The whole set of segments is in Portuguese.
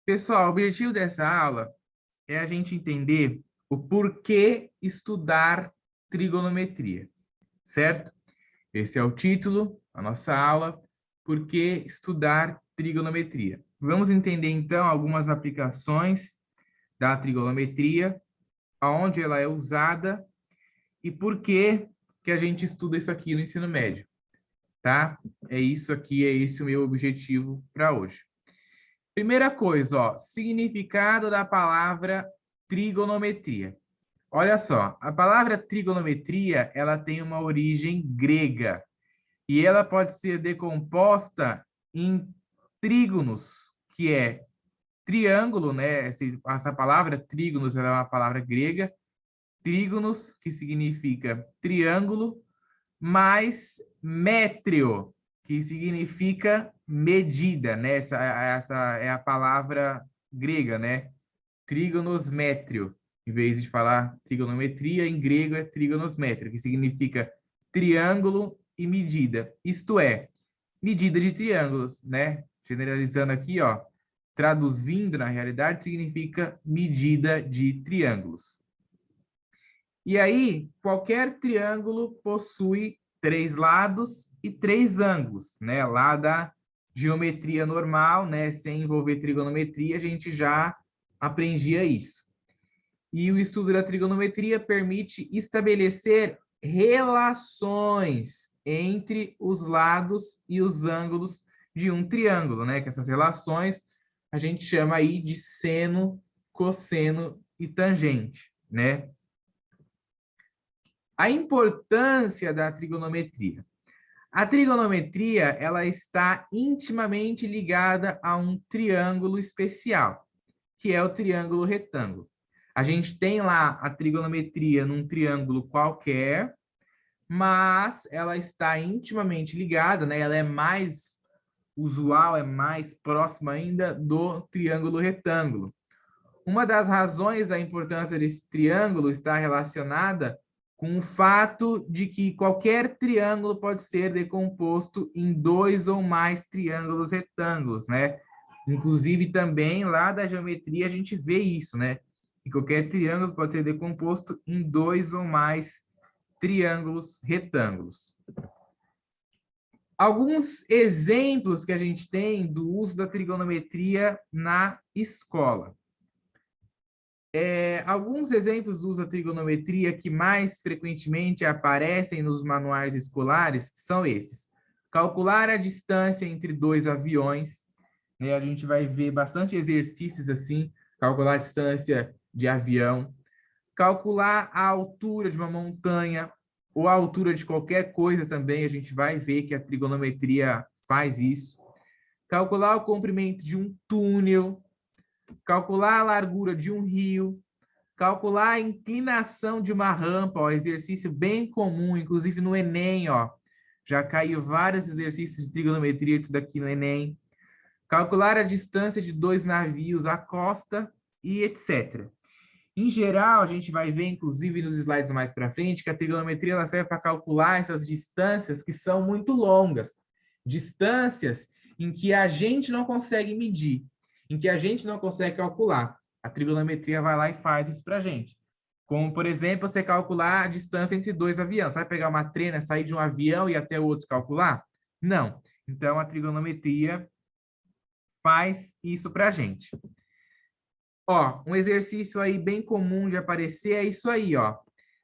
Pessoal, o objetivo dessa aula é a gente entender o porquê estudar trigonometria, certo? Esse é o título da nossa aula, Por que estudar trigonometria? Vamos entender, então, algumas aplicações da trigonometria, aonde ela é usada e por que a gente estuda isso aqui no ensino médio, tá? É isso aqui, é esse o meu objetivo para hoje. Primeira coisa, ó, significado da palavra trigonometria. Olha só, a palavra trigonometria, ela tem uma origem grega e ela pode ser decomposta em trígonos, que é triângulo, né? Essa palavra trígonos, ela é uma palavra grega, trígonos, que significa triângulo, mais métrio, que significa medida, né? Essa é a palavra grega, né? Trigonosmétrio. Em vez de falar trigonometria, em grego é trigonosmétrio, que significa triângulo e medida. Isto é, medida de triângulos, né? Generalizando aqui, ó, traduzindo na realidade, significa medida de triângulos. E aí, qualquer triângulo possui três lados e três ângulos, né? Lá da geometria normal, né? Sem envolver trigonometria, a gente já aprendia isso. E o estudo da trigonometria permite estabelecer relações entre os lados e os ângulos de um triângulo, né? Que essas relações a gente chama aí de seno, cosseno e tangente, né? A importância da trigonometria. A trigonometria, ela está intimamente ligada a um triângulo especial, que é o triângulo retângulo. A gente tem lá a trigonometria num triângulo qualquer, mas ela está intimamente ligada, né? Ela é mais usual, é mais próxima ainda do triângulo retângulo. Uma das razões da importância desse triângulo está relacionada com o fato de que qualquer triângulo pode ser decomposto em dois ou mais triângulos retângulos, né? Inclusive também lá da geometria a gente vê isso, né? Que qualquer triângulo pode ser decomposto em dois ou mais triângulos retângulos. Alguns exemplos que a gente tem do uso da trigonometria na escola. Alguns exemplos do uso da trigonometria que mais frequentemente aparecem nos manuais escolares são esses. Calcular a distância entre dois aviões, né? A gente vai ver bastante exercícios assim, calcular a distância de avião, calcular a altura de uma montanha ou a altura de qualquer coisa também, a gente vai ver que a trigonometria faz isso. Calcular o comprimento de um túnel, calcular a largura de um rio, calcular a inclinação de uma rampa, ó, exercício bem comum, inclusive no Enem, ó. Já caiu vários exercícios de trigonometria isso daqui no Enem. Calcular a distância de dois navios à costa e etc. Em geral, a gente vai ver, inclusive nos slides mais para frente, que a trigonometria ela serve para calcular essas distâncias que são muito longas. Distâncias em que a gente não consegue medir, em que a gente não consegue calcular. A trigonometria vai lá e faz isso para a gente. Como, por exemplo, você calcular a distância entre dois aviões. Você vai pegar uma trena, sair de um avião e até o outro calcular? Não. Então, a trigonometria faz isso para a gente. Ó, um exercício aí bem comum de aparecer é isso aí, ó.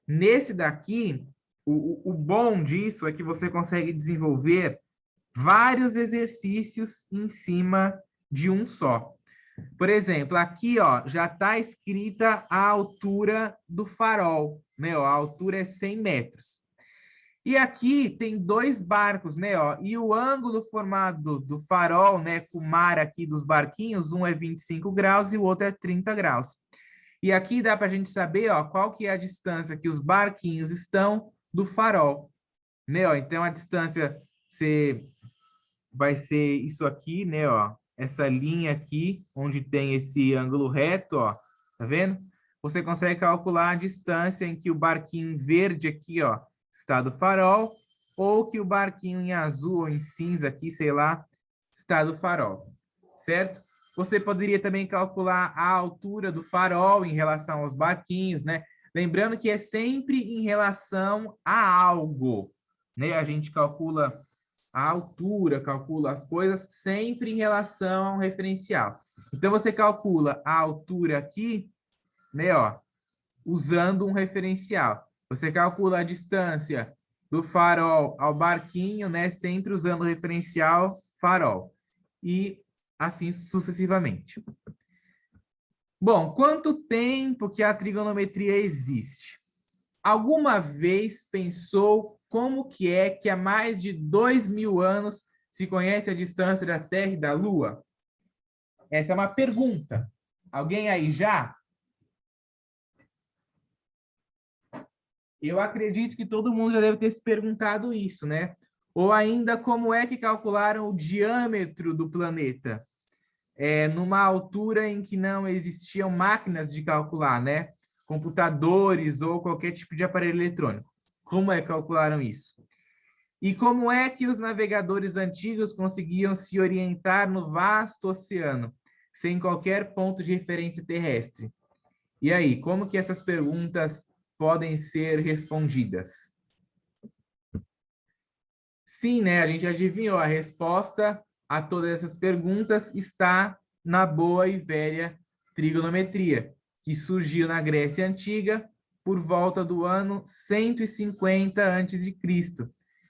Nesse daqui, o bom disso é que você consegue desenvolver vários exercícios em cima de um só. Por exemplo, aqui, ó, já está escrita a altura do farol, né? Ó, a altura é 100 metros. E aqui tem dois barcos, né? Ó, e o ângulo formado do farol, né, com o mar aqui dos barquinhos, um é 25 graus e o outro é 30 graus. E aqui dá para a gente saber, ó, qual que é a distância que os barquinhos estão do farol, né? Ó, então a distância vai ser isso aqui, né? Ó, essa linha aqui, onde tem esse ângulo reto, ó, tá vendo? Você consegue calcular a distância em que o barquinho verde aqui, ó, está do farol, ou que o barquinho em azul ou em cinza aqui, sei lá, está do farol, certo? Você poderia também calcular a altura do farol em relação aos barquinhos, né? Lembrando que é sempre em relação a algo, né? A gente calcula a altura, calcula as coisas sempre em relação a um referencial. Então, você calcula a altura aqui, né, ó, usando um referencial. Você calcula a distância do farol ao barquinho, né, sempre usando o referencial farol. E assim sucessivamente. Bom, quanto tempo que a trigonometria existe? Alguma vez pensou como que é que há mais de 2.000 anos se conhece a distância da Terra e da Lua? Essa é uma pergunta. Alguém aí já? Eu acredito que todo mundo já deve ter se perguntado isso, né? Ou ainda, como é que calcularam o diâmetro do planeta? Numa altura em que não existiam máquinas de calcular, né? Computadores ou qualquer tipo de aparelho eletrônico. Como é que calcularam isso? E como é que os navegadores antigos conseguiam se orientar no vasto oceano, sem qualquer ponto de referência terrestre? E aí, como que essas perguntas podem ser respondidas? Sim, né? A gente adivinhou. A resposta a todas essas perguntas está na boa e velha trigonometria, que surgiu na Grécia Antiga por volta do ano 150 a.C.,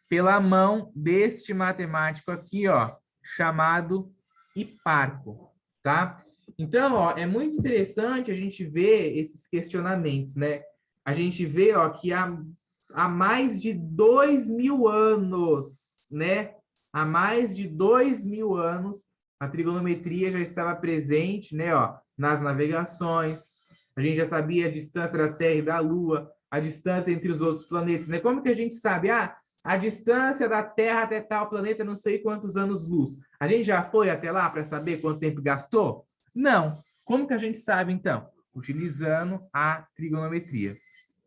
pela mão deste matemático aqui, ó, chamado Hiparco, tá? Então, ó, é muito interessante a gente ver esses questionamentos, né? A gente vê, ó, que há mais de 2.000 anos, né? Há mais de 2.000 anos, a trigonometria já estava presente, né? Ó, nas navegações. A gente já sabia a distância da Terra e da Lua, a distância entre os outros planetas, né? Como que a gente sabe? Ah, a distância da Terra até tal planeta, não sei quantos anos-luz. A gente já foi até lá para saber quanto tempo gastou? Não. Como que a gente sabe, então? Utilizando a trigonometria,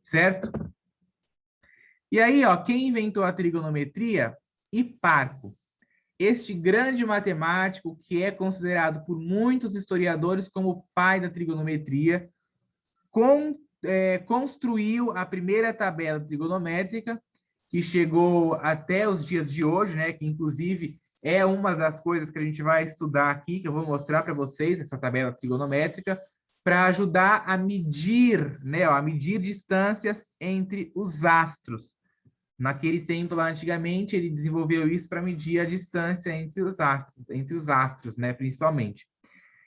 certo? E aí, ó, quem inventou a trigonometria? Hiparco. Este grande matemático, que é considerado por muitos historiadores como o pai da trigonometria, construiu a primeira tabela trigonométrica, que chegou até os dias de hoje, né? Que inclusive é uma das coisas que a gente vai estudar aqui, que eu vou mostrar para vocês, essa tabela trigonométrica, para ajudar a medir, né? Ó, a medir distâncias entre os astros. Naquele tempo lá antigamente, ele desenvolveu isso para medir a distância entre os astros, né, principalmente.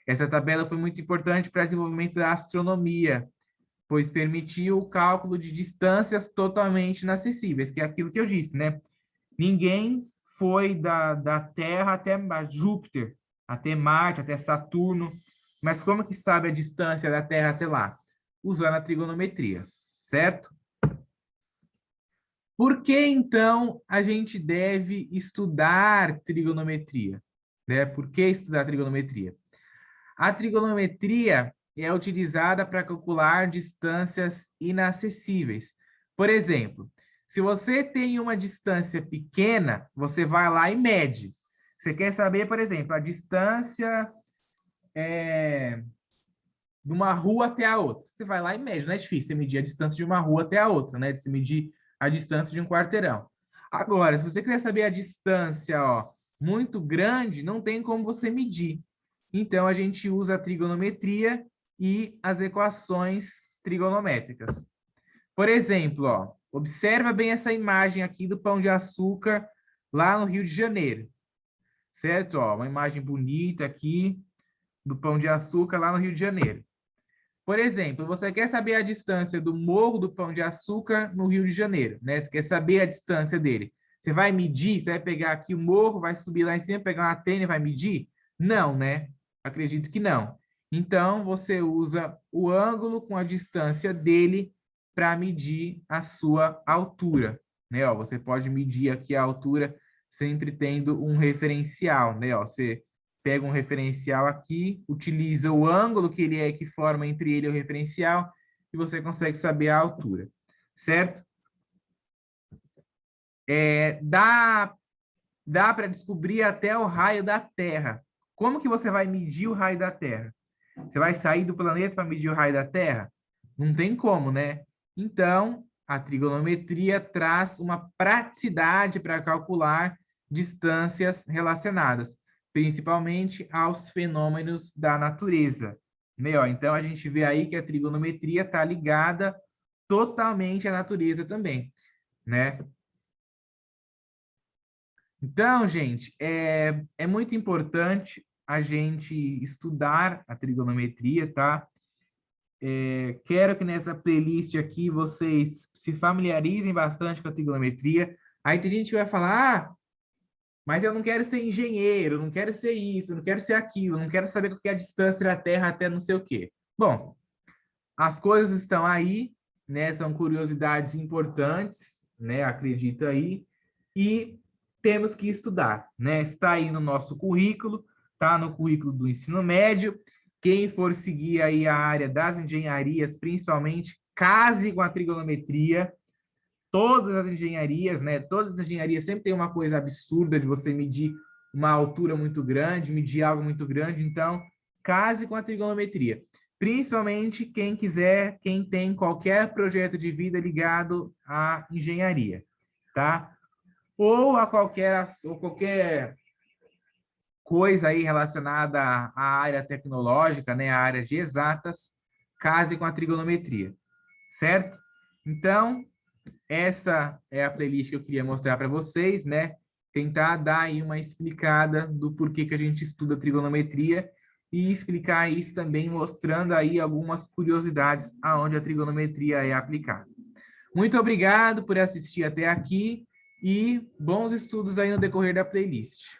Essa tabela foi muito importante para o desenvolvimento da astronomia, pois permitiu o cálculo de distâncias totalmente inacessíveis, que é aquilo que eu disse, né? Ninguém foi da Terra até Júpiter, até Marte, até Saturno, mas como que sabe a distância da Terra até lá? Usando a trigonometria, certo? Por que, então, a gente deve estudar trigonometria? Né? Por que estudar trigonometria? A trigonometria é utilizada para calcular distâncias inacessíveis. Por exemplo, se você tem uma distância pequena, você vai lá e mede. Você quer saber, por exemplo, a distância de uma rua até a outra. Você vai lá e mede, não é difícil você medir a distância de uma rua até a outra, né? De se medir a distância de um quarteirão. Agora, se você quiser saber a distância, ó, muito grande, não tem como você medir. Então, a gente usa a trigonometria e as equações trigonométricas. Por exemplo, ó, observa bem essa imagem aqui do Pão de Açúcar lá no Rio de Janeiro. Certo? Ó, uma imagem bonita aqui do Pão de Açúcar lá no Rio de Janeiro. Por exemplo, você quer saber a distância do Morro do Pão de Açúcar no Rio de Janeiro, né? Você quer saber a distância dele. Você vai medir, você vai pegar aqui o morro, vai subir lá em cima, pegar uma tênia e vai medir? Não, né? Acredito que não. Então, você usa o ângulo com a distância dele para medir a sua altura, né? Ó, você pode medir aqui a altura sempre tendo um referencial, né? Ó, você pega um referencial aqui, utiliza o ângulo que ele é que forma entre ele e o referencial e você consegue saber a altura, certo? Dá para descobrir até o raio da Terra. como que você vai medir o raio da Terra? Você vai sair do planeta para medir o raio da Terra? Não tem como, né? Então, a trigonometria traz uma praticidade para calcular distâncias relacionadas, principalmente aos fenômenos da natureza. Né? Ó, então, a gente vê aí que a trigonometria está ligada totalmente à natureza também, né? Então, gente, é muito importante a gente estudar a trigonometria, tá? Quero que nessa playlist aqui vocês se familiarizem bastante com a trigonometria. Aí tem gente que vai falar, mas eu não quero ser engenheiro, não quero ser isso, não quero ser aquilo, não quero saber qual que é a distância da Terra até não sei o quê. Bom, as coisas estão aí, né? São curiosidades importantes, né? Acredito aí. E temos que estudar, né? Está aí no nosso currículo, tá no currículo do ensino médio. Quem for seguir aí a área das engenharias, principalmente, case com a trigonometria. Todas as engenharias, né? Todas as engenharias sempre tem uma coisa absurda de você medir uma altura muito grande, medir algo muito grande. Então, case com a trigonometria. Principalmente quem quiser, quem tem qualquer projeto de vida ligado à engenharia, tá? Ou qualquer coisa aí relacionada à área tecnológica, né, à área de exatas, case com a trigonometria, certo? Então, essa é a playlist que eu queria mostrar para vocês, né? Tentar dar aí uma explicada do porquê que a gente estuda trigonometria e explicar isso também mostrando aí algumas curiosidades aonde a trigonometria é aplicada. Muito obrigado por assistir até aqui e bons estudos aí no decorrer da playlist.